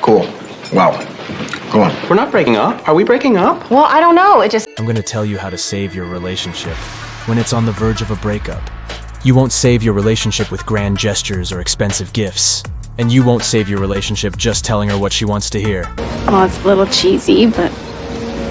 Cool. Wow. Go on. We're not breaking up. Are we breaking up? Well, I don't know. I'm gonna tell you how to save your relationship when it's on the verge of a breakup. You won't save your relationship with grand gestures or expensive gifts. And you won't save your relationship just telling her what she wants to hear. Well, it's a little cheesy, but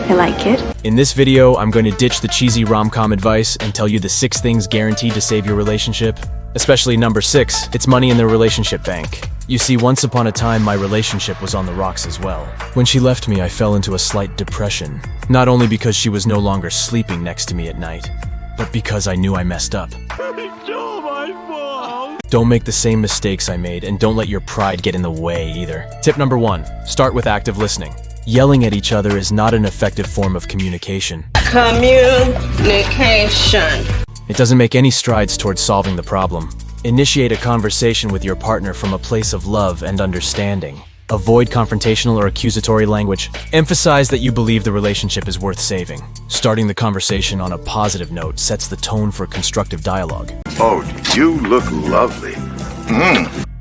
I like it. In this video, I'm going to ditch the cheesy rom-com advice and tell you the 6 things guaranteed to save your relationship. Especially number 6, it's money in the relationship bank. You see, once upon a time, my relationship was on the rocks as well. When she left me, I fell into a slight depression. Not only because she was no longer sleeping next to me at night, but because I knew I messed up. It's all my fault. Don't make the same mistakes I made, and don't let your pride get in the way either. Tip number 1, start with active listening. Yelling at each other is not an effective form of communication. Communication. It doesn't make any strides towards solving the problem. Initiate a conversation with your partner from a place of love and understanding. Avoid confrontational or accusatory language. Emphasize that you believe the relationship is worth saving. Starting the conversation on a positive note sets the tone for constructive dialogue. Oh, you look lovely.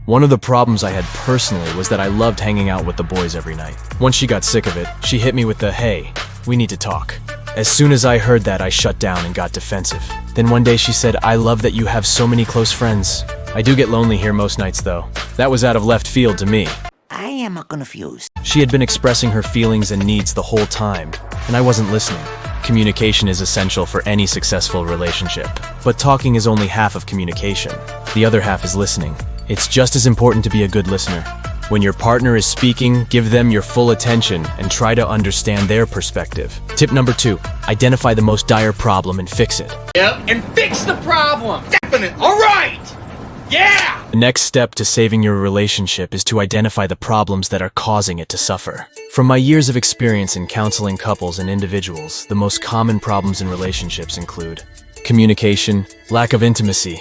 One of the problems I had personally was that I loved hanging out with the boys every night. Once she got sick of it, she hit me with the, "Hey, we need to talk." As soon as I heard that, I shut down and got defensive. Then one day she said, "I love that you have so many close friends. I do get lonely here most nights though." That was out of left field to me. I am confused. She had been expressing her feelings and needs the whole time, and I wasn't listening. Communication is essential for any successful relationship, but talking is only half of communication. The other half is listening. It's just as important to be a good listener. When your partner is speaking, give them your full attention and try to understand their perspective. Tip number 2, identify the most dire problem and fix it. Yep, and fix the problem. Definite. All right. Yeah. The next step to saving your relationship is to identify the problems that are causing it to suffer. From my years of experience in counseling couples and individuals, the most common problems in relationships include communication, lack of intimacy,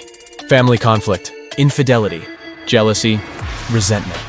family conflict, infidelity, jealousy, resentment,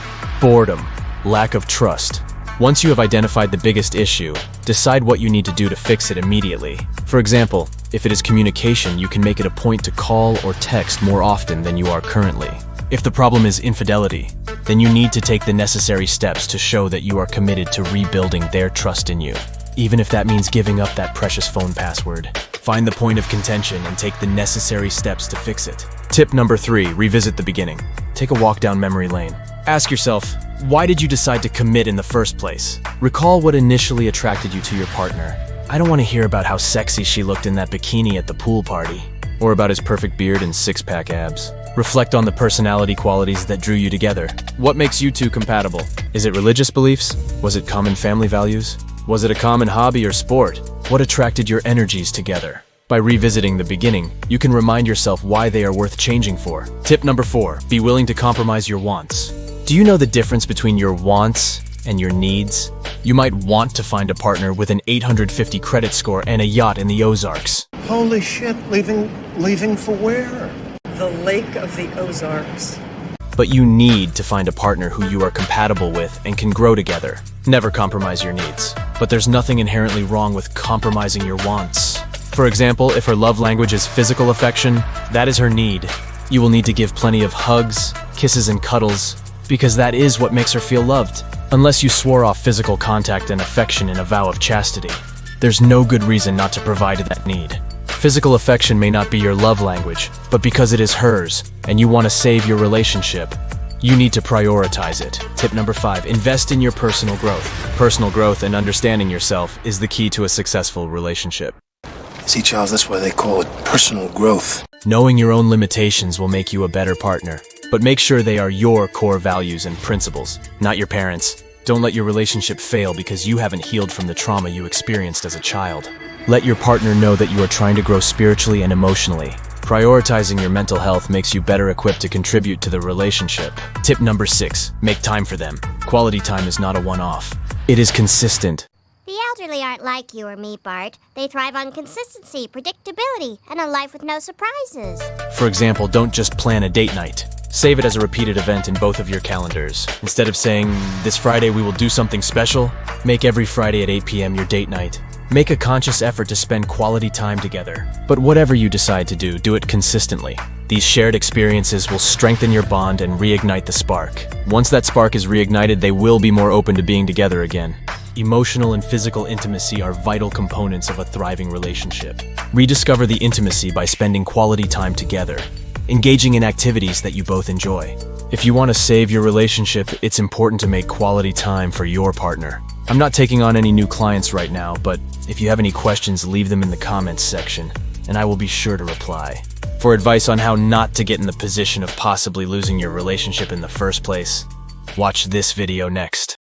boredom, lack of trust. Once you have identified the biggest issue, decide what you need to do to fix it immediately. For example, if it is communication, you can make it a point to call or text more often than you are currently. If the problem is infidelity, then you need to take the necessary steps to show that you are committed to rebuilding their trust in you, even if that means giving up that precious phone password. Find the point of contention and take the necessary steps to fix it. Tip number 3, revisit the beginning. Take a walk down memory lane. Ask yourself, why did you decide to commit in the first place? Recall what initially attracted you to your partner. I don't want to hear about how sexy she looked in that bikini at the pool party, or about his perfect beard and 6-pack abs. Reflect on the personality qualities that drew you together. What makes you two compatible? Is it religious beliefs? Was it common family values? Was it a common hobby or sport? What attracted your energies together? By revisiting the beginning, you can remind yourself why they are worth changing for. Tip number 4, be willing to compromise your wants. Do you know the difference between your wants and your needs? You might want to find a partner with an 850 credit score and a yacht in the Ozarks. Holy shit, leaving for where? The Lake of the Ozarks. But you need to find a partner who you are compatible with and can grow together. Never compromise your needs. But there's nothing inherently wrong with compromising your wants. For example, if her love language is physical affection, that is her need. You will need to give plenty of hugs, kisses, and cuddles, because that is what makes her feel loved. Unless you swore off physical contact and affection in a vow of chastity, there's no good reason not to provide that need. Physical affection may not be your love language, but because it is hers, and you want to save your relationship, you need to prioritize it. Tip number 5, invest in your personal growth. Personal growth and understanding yourself is the key to a successful relationship. See, Charles, that's why they call it personal growth. Knowing your own limitations will make you a better partner, but make sure they are your core values and principles, not your parents'. Don't let your relationship fail because you haven't healed from the trauma you experienced as a child. Let your partner know that you are trying to grow spiritually and emotionally. Prioritizing your mental health makes you better equipped to contribute to the relationship. Tip number 6, make time for them. Quality time is not a one-off. It is consistent. The elderly aren't like you or me, Bart. They thrive on consistency, predictability, and a life with no surprises. For example, don't just plan a date night. Save it as a repeated event in both of your calendars. Instead of saying, "This Friday we will do something special," make every Friday at 8 p.m. your date night. Make a conscious effort to spend quality time together. But whatever you decide to do it consistently. These shared experiences will strengthen your bond and reignite the spark. Once that spark is reignited, they will be more open to being together again. Emotional and physical intimacy are vital components of a thriving relationship. Rediscover the intimacy by spending quality time together, engaging in activities that you both enjoy. If you want to save your relationship, it's important to make quality time for your partner. I'm not taking on any new clients right now, but if you have any questions, leave them in the comments section, and I will be sure to reply. For advice on how not to get in the position of possibly losing your relationship in the first place, watch this video next.